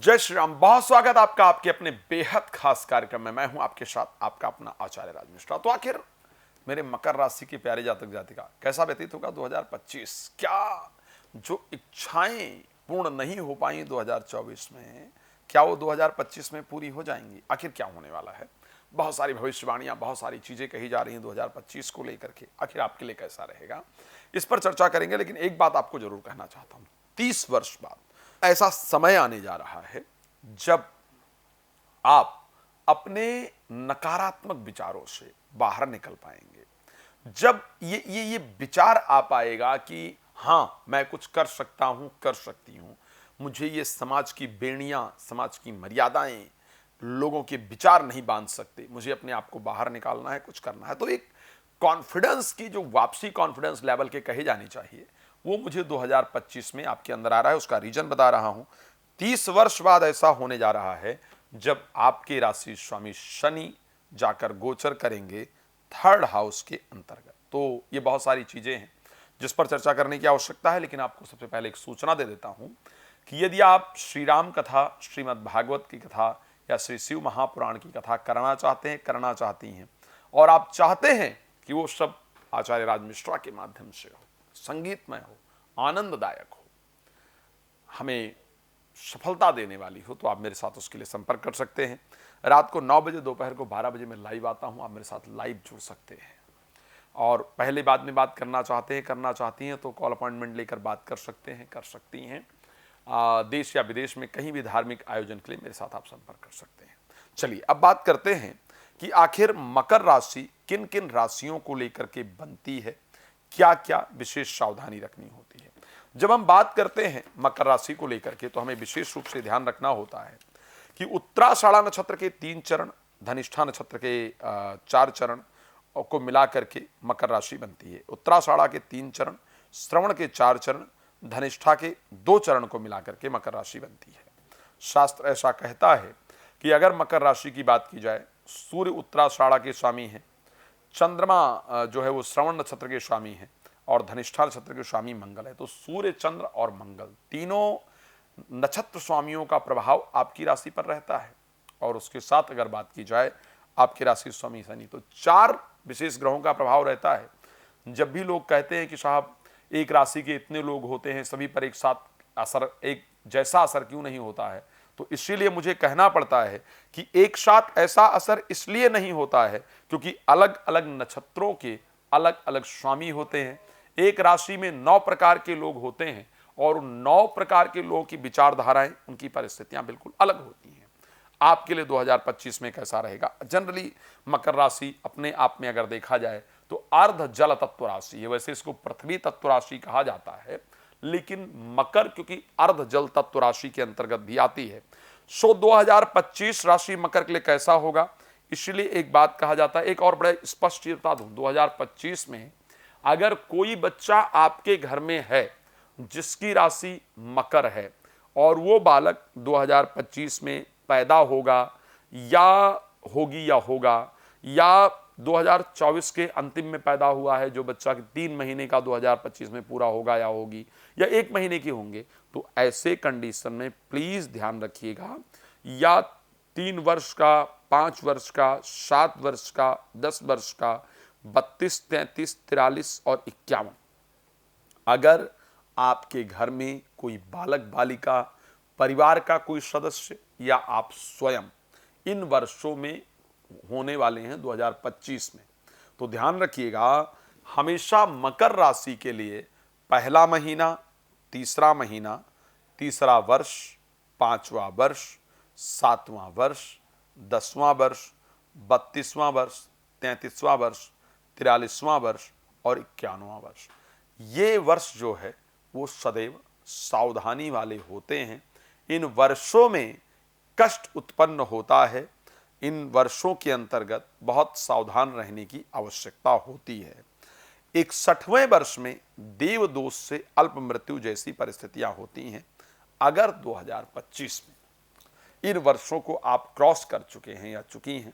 जय श्री राम। बहुत स्वागत आपका आपके अपने बेहद खास कार्यक्रम में। मैं हूं आपके साथ आपका अपना आचार्य राज मिश्रा। तो आखिर मेरे मकर राशि की प्यारे जातक जातिका कैसा व्यतीत होगा 2025? क्या जो इच्छाएं पूर्ण नहीं हो पाई 2024 में, क्या वो 2025 में पूरी हो जाएंगी? आखिर क्या होने वाला है? बहुत सारी भविष्यवाणियां, बहुत सारी चीजें कही जा रही हैं 2025 को लेकर के। आखिर आपके लिए कैसा रहेगा, इस पर चर्चा करेंगे। लेकिन एक बात आपको जरूर कहना चाहता हूं, 30 वर्ष बाद ऐसा समय आने जा रहा है जब आप अपने नकारात्मक विचारों से बाहर निकल पाएंगे। जब ये विचार आ पाएगा कि हां, मैं कुछ कर सकता हूं, कर सकती हूं, मुझे ये समाज की बेड़ियां, समाज की मर्यादाएं, लोगों के विचार नहीं बांध सकते, मुझे अपने आप को बाहर निकालना है, कुछ करना है। तो एक कॉन्फिडेंस की जो वापसी, कॉन्फिडेंस लेवल के कहे जानी चाहिए, वो मुझे 2025 में आपके अंदर आ रहा है। उसका रीजन बता रहा हूं। 30 वर्ष बाद ऐसा होने जा रहा है जब आपके राशि स्वामी शनि जाकर गोचर करेंगे थर्ड हाउस के अंतर्गत। तो ये बहुत सारी चीजें हैं जिस पर चर्चा करने की आवश्यकता है। लेकिन आपको सबसे पहले एक सूचना दे देता हूं कि यदि आप श्री राम कथा, श्रीमद् भागवत की कथा या श्री शिव महापुराण की कथा करना चाहते हैं, करना चाहती हैं, और आप चाहते हैं कि वो सब आचार्य राज मिश्रा के माध्यम से हो, संगीतमय हो, आनंददायक हो, हमें सफलता देने वाली हो, तो आप मेरे साथ उसके लिए संपर्क कर सकते हैं। रात को 9 बजे, दोपहर को 12 बजे मैं लाइव आता हूं। आप मेरे साथ लाइव जुड़ सकते हैं। और पहले बाद में बात करना चाहते हैं, करना चाहती हैं, तो कॉल अपॉइंटमेंट लेकर बात कर सकते हैं, कर सकती हैं। देश या विदेश में कहीं भी धार्मिक आयोजन के लिए मेरे साथ आप संपर्क कर सकते हैं। चलिए अब बात करते हैं कि आखिर मकर राशि किन किन राशियों को लेकर के बनती है, क्या क्या विशेष सावधानी रखनी होती है। जब हम बात करते हैं मकर राशि को लेकर के, तो हमें विशेष रूप से ध्यान रखना होता है कि उत्तराषाढ़ा नक्षत्र के 3 चरण, धनिष्ठा नक्षत्र के 4 चरण को मिला करके मकर राशि बनती है। उत्तराषाढ़ा के 3 चरण, श्रवण के 4 चरण, धनिष्ठा के 2 चरण को मिला करके मकर राशि बनती है। शास्त्र ऐसा कहता है कि अगर मकर राशि की बात की जाए, सूर्य उत्तराषाढ़ा के स्वामी हैं, चंद्रमा जो है वो श्रवण नक्षत्र के स्वामी हैं, और धनिष्ठा नक्षत्र के स्वामी मंगल है। तो सूर्य, चंद्र और मंगल तीनों नक्षत्र स्वामियों का प्रभाव आपकी राशि पर रहता है। और उसके साथ अगर बात की जाए आपकी राशि स्वामी शनि, तो 4 विशेष ग्रहों का प्रभाव रहता है। जब भी लोग कहते हैं कि साहब एक राशि के इतने लोग होते हैं, सभी पर एक साथ असर, एक जैसा असर क्यों नहीं होता है, तो इसीलिए मुझे कहना पड़ता है कि एक साथ ऐसा असर इसलिए नहीं होता है क्योंकि अलग अलग नक्षत्रों के अलग अलग स्वामी होते हैं। एक राशि में 9 प्रकार के लोग होते हैं, और 9 प्रकार के लोगों की विचारधाराएं, उनकी परिस्थितियां बिल्कुल अलग होती हैं। आपके लिए 2025 में कैसा रहेगा? जनरली मकर राशि अपने आप में अगर देखा जाए तो अर्ध जल तत्व राशि है। वैसे इसको पृथ्वी तत्व राशि कहा जाता है, लेकिन मकर क्योंकि अर्ध जल तत्व राशि के अंतर्गत भी आती है, सो 2025 राशि मकर के लिए कैसा होगा, इसलिए एक बात कहा जाता है। एक और बड़े स्पष्ट बता दूं, 2025 में अगर कोई बच्चा आपके घर में है जिसकी राशि मकर है, और वो बालक 2025 में पैदा होगा या होगी या होगा, या 2024 के अंतिम में पैदा हुआ है, जो बच्चा 3 महीने का 2025 में पूरा होगा या होगी, या 1 महीने की होंगे, तो ऐसे कंडीशन में प्लीज ध्यान रखिएगा, या 3 वर्ष का, 5 वर्ष का, 7 वर्ष का, 10 वर्ष का, 32, 33, 43 और 51, अगर आपके घर में कोई बालक बालिका, परिवार का कोई सदस्य या आप स्वयं इन वर्षों में होने वाले हैं 2025 में, तो ध्यान रखिएगा, हमेशा मकर राशि के लिए पहला महीना, तीसरा महीना, तीसरा वर्ष, 5वां वर्ष, 7वां वर्ष, 10वां वर्ष, 32वां वर्ष, 33वां वर्ष, 43वां वर्ष और 51वां वर्ष, ये वर्ष जो है वो सदैव सावधानी वाले होते हैं। इन वर्षों में कष्ट उत्पन्न होता है। इन वर्षों के अंतर्गत बहुत सावधान रहने की आवश्यकता होती है। 61वें वर्ष में देव दोष से अल्प मृत्यु जैसी परिस्थितियां होती हैं। अगर 2025 में इन वर्षों को आप क्रॉस कर चुके हैं या चुकी हैं,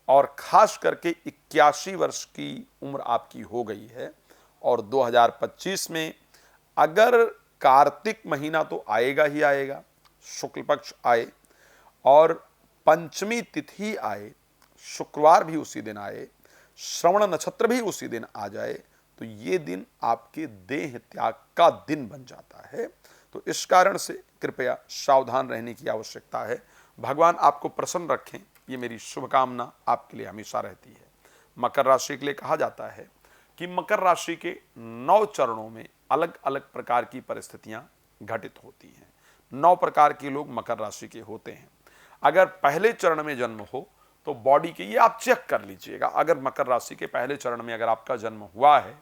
और खास करके 81 वर्ष की उम्र आपकी हो गई है, और 2025 में अगर कार्तिक महीना तो आएगा ही आएगा, शुक्ल पक्ष आए और पंचमी तिथि आए, शुक्रवार भी उसी दिन आए, श्रवण नक्षत्र भी उसी दिन आ जाए, तो ये दिन आपके देह त्याग का दिन बन जाता है। तो इस कारण से कृपया सावधान रहने की आवश्यकता है। भगवान आपको प्रसन्न रखें, ये मेरी शुभकामना आपके लिए हमेशा रहती है। मकर राशि के लिए कहा जाता है कि मकर राशि के 9 चरणों में अलग अलग प्रकार की परिस्थितियां घटित होती हैं। 9 प्रकार के लोग मकर राशि के होते हैं। अगर पहले चरण में जन्म हो तो बॉडी के, ये आप चेक कर लीजिएगा, अगर मकर राशि के पहले चरण में अगर आपका जन्म हुआ है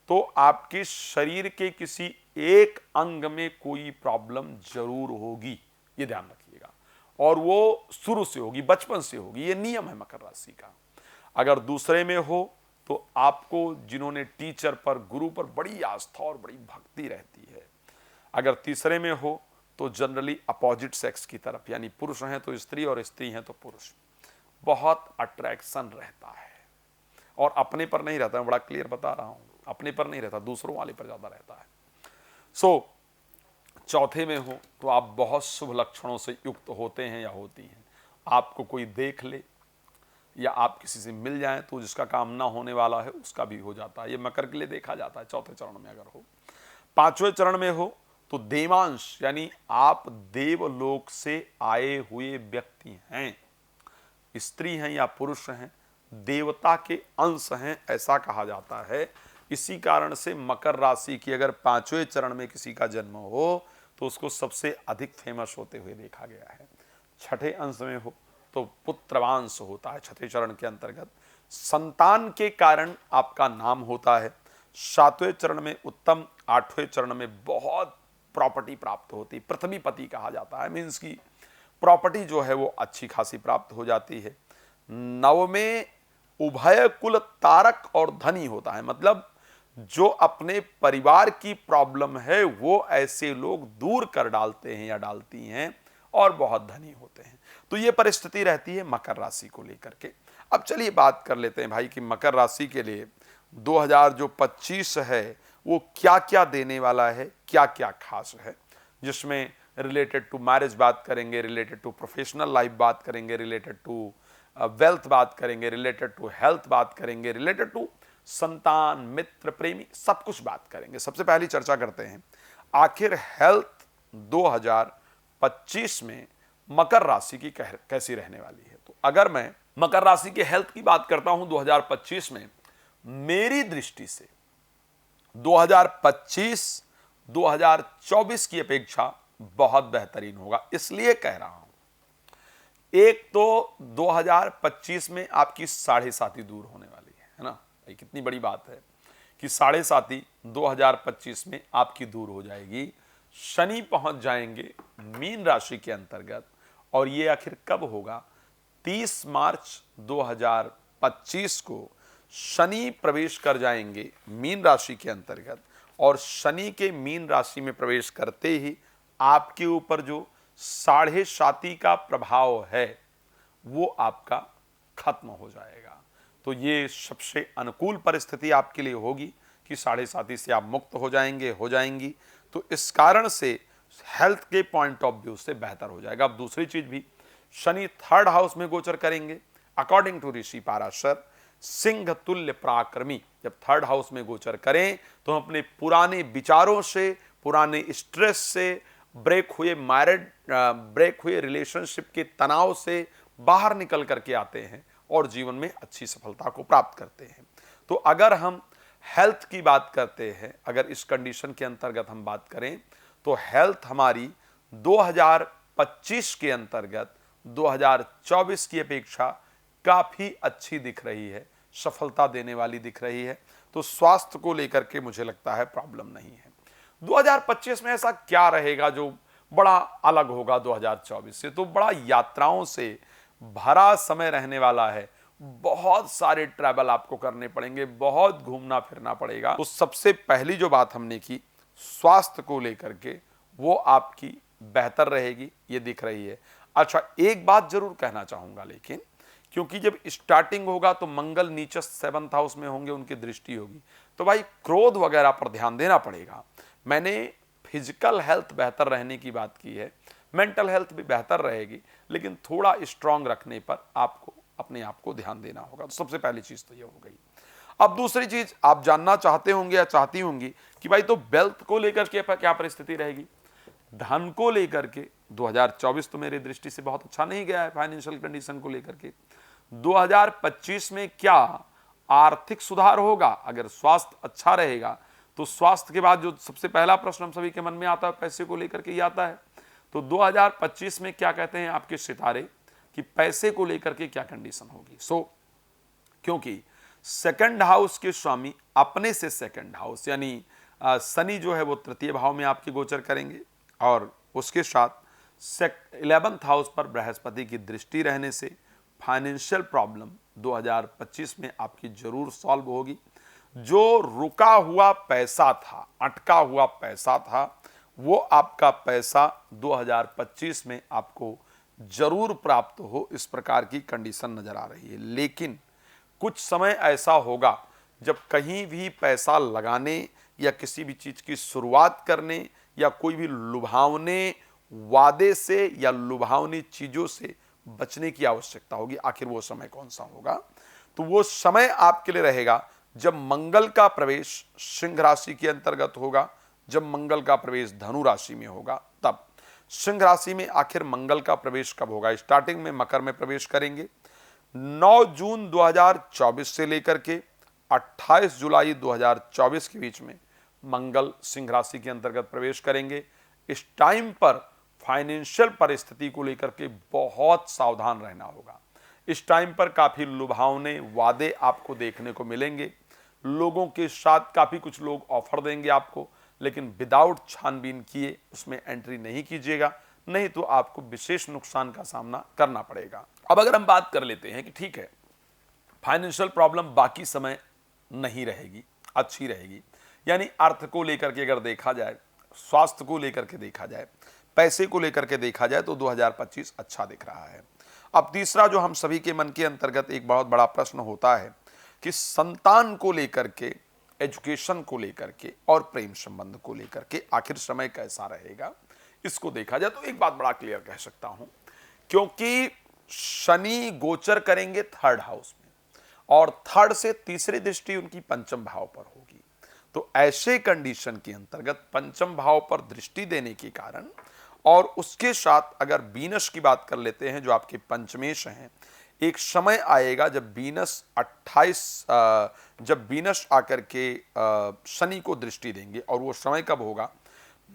तो आपके शरीर के किसी एक अंग में कोई प्रॉब्लम जरूर होगी, ये ध्यान रखिएगा, और वो शुरू से होगी, बचपन से होगी, ये नियम है मकर राशि का। अगर दूसरे में हो तो आपको, जिन्होंने टीचर पर, गुरु पर बड़ी आस्था और बड़ी भक्ति रहती है। अगर तीसरे में हो तो जनरली अपोजिट सेक्स की तरफ, यानी पुरुष हैं तो स्त्री और स्त्री हैं तो पुरुष, बहुत अट्रैक्शन रहता है और अपने पर नहीं रहता। मैं बड़ा क्लियर बता रहा हूं, अपने पर नहीं रहता, दूसरों वाले पर ज्यादा रहता है। चौथे में हो तो आप बहुत शुभ लक्षणों से युक्त होते हैं या होती हैं। आपको कोई देख ले या आप किसी से मिल जाएं तो जिसका काम ना होने वाला है उसका भी हो जाता है। ये मकर के लिए देखा जाता है चौथे चरण में अगर हो। पांचवें चरण में हो तो देवांश, यानी आप देवलोक से आए हुए व्यक्ति हैं, स्त्री हैं या पुरुष हैं, देवता के अंश हैं, ऐसा कहा जाता है। इसी कारण से मकर राशि की अगर 5वें चरण में किसी का जन्म हो तो उसको सबसे अधिक फेमस होते हुए देखा गया है। छठे अंश में हो तो पुत्रवांश होता है, छठे चरण के अंतर्गत संतान के कारण आपका नाम होता है। 7वें चरण में उत्तम, 8वें चरण में बहुत प्रॉपर्टी प्राप्त होती, पृथ्वीपति कहा जाता है, मीन्स की प्रॉपर्टी जो है वो अच्छी खासी प्राप्त हो जाती है। 9वें उभय कुल तारक और धनी होता है, मतलब जो अपने परिवार की प्रॉब्लम है वो ऐसे लोग दूर कर डालते हैं या डालती हैं और बहुत धनी होते हैं। तो ये परिस्थिति रहती है मकर राशि को लेकर के। अब चलिए बात कर लेते हैं भाई कि मकर राशि के लिए 2025 है वो क्या क्या देने वाला है, क्या क्या खास है, जिसमें रिलेटेड टू मैरिज बात करेंगे, रिलेटेड टू प्रोफेशनल लाइफ बात करेंगे, रिलेटेड टू वेल्थ बात करेंगे, रिलेटेड टू हेल्थ बात करेंगे, रिलेटेड टू संतान, मित्र, प्रेमी, सब कुछ बात करेंगे। सबसे पहली चर्चा करते हैं आखिर हेल्थ 2025 में मकर राशि की कैसी रहने वाली है। तो अगर मैं मकर राशि के हेल्थ की बात करता हूं 2025 में, मेरी दृष्टि से 2025 2024 की अपेक्षा बहुत बेहतरीन होगा। इसलिए कह रहा हूं, एक तो 2025 में आपकी साढ़े साती दूर होने वाली है ना, ये कितनी बड़ी बात है कि साढ़े साती 2025 में आपकी दूर हो जाएगी। शनि पहुंच जाएंगे मीन राशि के अंतर्गत, और ये आखिर कब होगा? 30 मार्च 2025 को शनि प्रवेश कर जाएंगे मीन राशि के अंतर्गत, और शनि के मीन राशि में प्रवेश करते ही आपके ऊपर जो साढ़े साती का प्रभाव है वो आपका खत्म हो जाएगा। तो ये सबसे अनुकूल परिस्थिति आपके लिए होगी कि साढ़े साती से आप मुक्त हो जाएंगी। तो इस कारण से हेल्थ के पॉइंट ऑफ व्यू से बेहतर हो जाएगा। अब दूसरी चीज भी, शनि 3rd हाउस में गोचर करेंगे। अकॉर्डिंग टू ऋषि पाराशर, सिंह तुल्य पराक्रमी जब 3rd हाउस में गोचर करें तो हम अपने पुराने विचारों से, पुराने स्ट्रेस से, ब्रेक हुए रिलेशनशिप के तनाव से बाहर निकल करके आते हैं और जीवन में अच्छी सफलता को प्राप्त करते हैं। तो अगर हम हेल्थ की बात करते हैं, अगर इस कंडीशन के अंतर्गत हम बात करें तो हेल्थ हमारी 2025 के अंतर्गत 2024 की अपेक्षा काफी अच्छी दिख रही है, सफलता देने वाली दिख रही है। तो स्वास्थ्य को लेकर के मुझे लगता है प्रॉब्लम नहीं है। 2025 में ऐसा क्या रहेगा जो बड़ा अलग होगा 2024 से? तो बड़ा यात्राओं से भरा समय रहने वाला है, बहुत सारे ट्रैवल आपको करने पड़ेंगे, बहुत घूमना फिरना पड़ेगा। तो सबसे पहली जो बात हमने की स्वास्थ्य को लेकर के, वो आपकी बेहतर रहेगी, ये दिख रही है। अच्छा, एक बात जरूर कहना चाहूंगा, लेकिन क्योंकि जब स्टार्टिंग होगा तो मंगल नीचे 7th हाउस में होंगे, उनकी दृष्टि होगी, तो भाई क्रोध वगैरह पर ध्यान देना पड़ेगा। मैंने फिजिकल हेल्थ बेहतर रहने की बात की है, मेंटल हेल्थ भी बेहतर रहेगी, लेकिन थोड़ा स्ट्रांग रखने पर आपको अपने आप को ध्यान देना होगा। तो सबसे पहली चीज तो ये हो गई। अब दूसरी चीज आप जानना चाहते होंगे या चाहती होंगी कि भाई तो वेल्थ को लेकर के क्या परिस्थिति रहेगी, धन को लेकर के 2024 तो मेरी दृष्टि से बहुत अच्छा नहीं गया है फाइनेंशियल कंडीशन को लेकर के। 2025 में क्या आर्थिक सुधार होगा? अगर स्वास्थ्य अच्छा रहेगा तो स्वास्थ्य के बाद जो सबसे पहला प्रश्न हम सभी के मन में आता है पैसे को लेकर के ही आता है। तो 2025 में क्या कहते हैं आपके सितारे कि पैसे को लेकर के क्या कंडीशन होगी? क्योंकि सेकंड हाउस के स्वामी अपने से सेकंड हाउस यानी शनि जो है वो तृतीय भाव में आपके गोचर करेंगे और उसके साथ 11th हाउस पर बृहस्पति की दृष्टि रहने से फाइनेंशियल प्रॉब्लम 2025 में आपकी जरूर सॉल्व होगी। जो रुका हुआ पैसा था, अटका हुआ पैसा था, वो आपका पैसा 2025 में आपको जरूर प्राप्त हो, इस प्रकार की कंडीशन नजर आ रही है। लेकिन कुछ समय ऐसा होगा जब कहीं भी पैसा लगाने या किसी भी चीज की शुरुआत करने या कोई भी लुभावने वादे से या लुभावनी चीजों से बचने की आवश्यकता होगी। आखिर वो समय कौन सा होगा? तो वो समय आपके लिए रहेगा जब मंगल का प्रवेश सिंह राशि के अंतर्गत होगा, जब मंगल का प्रवेश धनु राशि में होगा। तब सिंह राशि में आखिर मंगल का प्रवेश कब होगा? स्टार्टिंग में मकर में प्रवेश करेंगे 9 जून 2024 से लेकर के 28 जुलाई 2024 के बीच में मंगल सिंह राशि के अंतर्गत प्रवेश करेंगे। इस टाइम पर फाइनेंशियल परिस्थिति को लेकर के बहुत सावधान रहना होगा। इस टाइम पर काफी लुभावने वादे आपको देखने को मिलेंगे। लोगों के साथ काफी कुछ लोग ऑफर देंगे आपको, लेकिन विदाउट छानबीन किए उसमें एंट्री नहीं कीजिएगा, नहीं तो आपको विशेष नुकसान का सामना करना पड़ेगा। अब अगर हम बात कर लेते हैं कि ठीक है फाइनेंशियल प्रॉब्लम बाकी समय नहीं रहेगी, अच्छी रहेगी, यानी अर्थ को लेकर के अगर देखा जाए, स्वास्थ्य को लेकर के देखा जाए, पैसे को लेकर के देखा जाए तो 2025 अच्छा दिख रहा है। अब तीसरा जो हम सभी के मन के अंतर्गत एक बहुत बड़ा प्रश्न होता है कि संतान को लेकर के, एजुकेशन को लेकर के और प्रेम संबंध को लेकर के आखिर समय कैसा रहेगा, इसको देखा जाए तो एक बात बड़ा क्लियर कह सकता हूं, क्योंकि शनि गोचर करेंगे थर्ड हाउस में और थर्ड से तीसरी दृष्टि उनकी पंचम भाव पर होगी। तो ऐसे कंडीशन के अंतर्गत पंचम भाव पर दृष्टि देने के कारण और उसके साथ अगर वीनस की बात कर लेते हैं जो आपके पंचमेश हैं, एक समय आएगा जब वीनस 28 जब वीनस आकर के शनि को दृष्टि देंगे और वो समय कब होगा?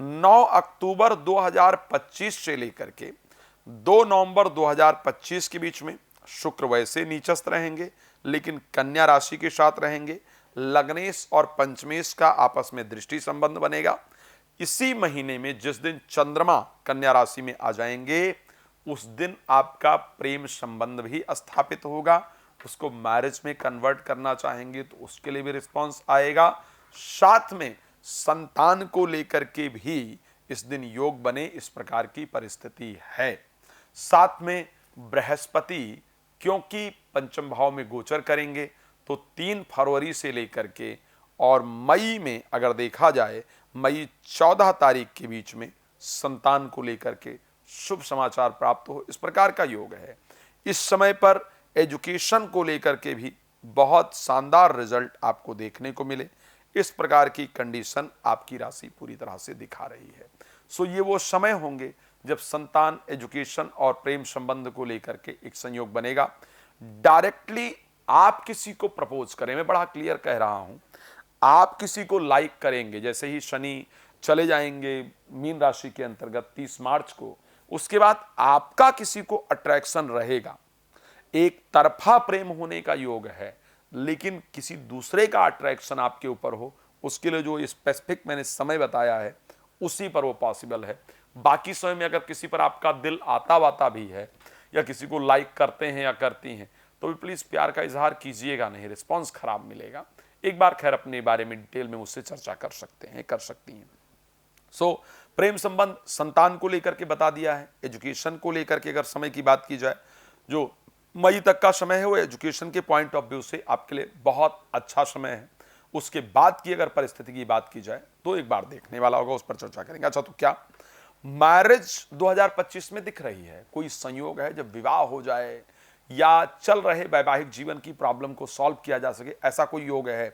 9 अक्टूबर 2025 से लेकर के 2 नवंबर 2025 के बीच में। शुक्र वैसे नीचस्थ रहेंगे लेकिन कन्या राशि के साथ रहेंगे। लग्नेश और पंचमेश का आपस में दृष्टि संबंध बनेगा। इसी महीने में जिस दिन चंद्रमा कन्या राशि में आ जाएंगे उस दिन आपका प्रेम संबंध भी स्थापित होगा। उसको मैरिज में कन्वर्ट करना चाहेंगे तो उसके लिए भी रिस्पॉन्स आएगा। साथ में संतान को लेकर के भी इस दिन योग बने, इस प्रकार की परिस्थिति है। साथ में बृहस्पति क्योंकि पंचम भाव में गोचर करेंगे तो 3 फरवरी से लेकर के और मई में अगर देखा जाए मई 14 तारीख के बीच में संतान को लेकर के शुभ समाचार प्राप्त हो, इस प्रकार का योग है। इस समय पर एजुकेशन को लेकर के भी बहुत शानदार रिजल्ट आपको देखने को मिले, इस प्रकार की कंडीशन आपकी राशि पूरी तरह से दिखा रही है। सो ये वो समय होंगे जब संतान, एजुकेशन और प्रेम संबंध को लेकर के एक संयोग बनेगा। डायरेक्टली आप किसी को प्रपोज करें, मैं बड़ा क्लियर कह रहा हूं, आप किसी को लाइक करेंगे, जैसे ही शनि चले जाएंगे मीन राशि के अंतर्गत 30 मार्च को, उसके बाद आपका किसी को अट्रैक्शन रहेगा। एक तरफा प्रेम होने का योग है, लेकिन किसी दूसरे का अट्रैक्शन आपके ऊपर हो, उसके लिए जो स्पेसिफिक मैंने समय बताया है उसी पर वो पॉसिबल है। बाकी समय में अगर किसी पर आपका दिल आता वाता भी है या किसी को लाइक करते हैं या करती हैं तो भी प्लीज प्यार का इजहार कीजिएगा नहीं, रिस्पॉन्स खराब मिलेगा। एक बार खैर अपने बारे में डिटेल में मुझसे चर्चा कर सकते हैं, कर सकती हैं। सो प्रेम संबंध, संतान को लेकर के बता दिया है। एजुकेशन को लेकर के अगर समय की बात की जाए, जो मई तक का समय है वो एजुकेशन के पॉइंट ऑफ व्यू से आपके लिए बहुत अच्छा समय है। उसके बाद की अगर परिस्थिति की बात की जाए तो एक बार देखने वाला होगा, उस पर चर्चा करेंगे। अच्छा, तो क्या मैरिज 2025 में दिख रही है, कोई संयोग है जब विवाह हो जाए या चल रहे वैवाहिक जीवन की प्रॉब्लम को सॉल्व किया जा सके, ऐसा कोई योग है।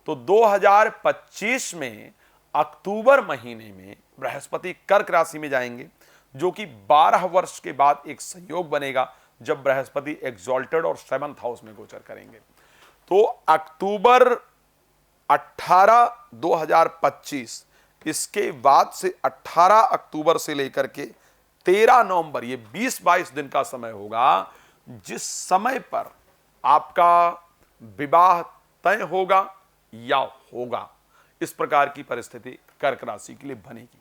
तो 2025 में अक्टूबर महीने में बृहस्पति कर्क राशि में जाएंगे, जो कि 12 वर्ष के बाद एक संयोग बनेगा जब बृहस्पति एग्जॉल्टेड और 7th हाउस में गोचर करेंगे। तो अक्टूबर 18 2025, इसके बाद से 18 अक्टूबर से लेकर के 13 नवंबर, ये 20-22 दिन का समय होगा, जिस समय पर आपका विवाह तय होगा या होगा। इस प्रकार की परिस्थिति कर्क राशि के लिए बनेगी,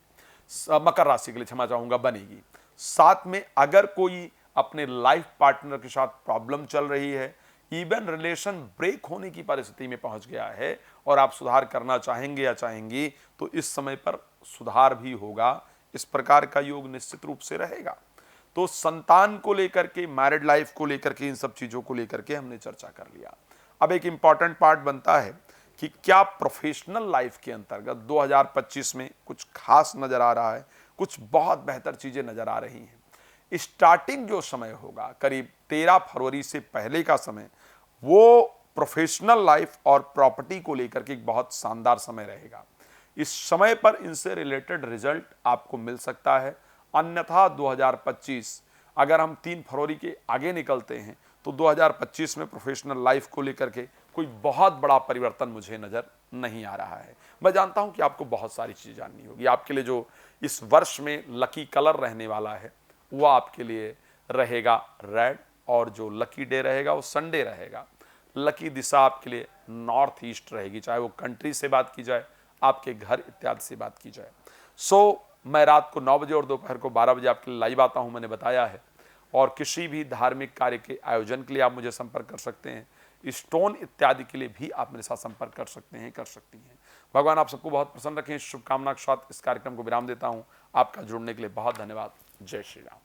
मकर राशि के लिए क्षमा चाहूंगा बनेगी। साथ में अगर कोई अपने लाइफ पार्टनर के साथ प्रॉब्लम चल रही है, इवन रिलेशन ब्रेक होने की परिस्थिति में पहुंच गया है और आप सुधार करना चाहेंगे या चाहेंगी, तो इस समय पर सुधार भी होगा। इस प्रकार का योग निश्चित रूप से रहेगा। तो संतान को लेकर के, मैरिड लाइफ को लेकर के, इन सब चीजों को लेकर के हमने चर्चा कर लिया। अब एक इंपॉर्टेंट पार्ट बनता है कि क्या प्रोफेशनल लाइफ के अंतर्गत 2025 में कुछ खास नजर आ रहा है, कुछ बहुत बेहतर चीजें नजर आ रही हैं। स्टार्टिंग जो समय होगा करीब 13 फरवरी से पहले का समय, वो प्रोफेशनल लाइफ और प्रॉपर्टी को लेकर के एक बहुत शानदार समय रहेगा। इस समय पर इनसे रिलेटेड रिजल्ट आपको मिल सकता है। अन्यथा 2025, अगर हम 3 फरवरी के आगे निकलते हैं तो 2025 में प्रोफेशनल लाइफ को लेकर के कोई बहुत बड़ा परिवर्तन मुझे नजर नहीं आ रहा है। मैं जानता हूं कि आपको बहुत सारी चीजें जाननी होगी। आपके लिए जो इस वर्ष में लकी कलर रहने वाला है वो आपके लिए रहेगा रेड, और जो लकी डे रहेगा वो संडे रहेगा। लकी दिशा आपके लिए नॉर्थ ईस्ट रहेगी, चाहे वो कंट्री से बात की जाए, आपके घर इत्यादि से बात की जाए। मैं रात को 9 बजे और दोपहर को 12 बजे आपके लिए लाइव आता हूं, मैंने बताया है। और किसी भी धार्मिक कार्य के आयोजन के लिए आप मुझे संपर्क कर सकते हैं। स्टोन इत्यादि के लिए भी आप मेरे साथ संपर्क कर सकते हैं, कर सकती हैं। भगवान आप सबको बहुत प्रसन्न रखें। शुभकामना के साथ इस कार्यक्रम को विराम देता हूं। आपका जुड़ने के लिए बहुत धन्यवाद। जय श्री राम।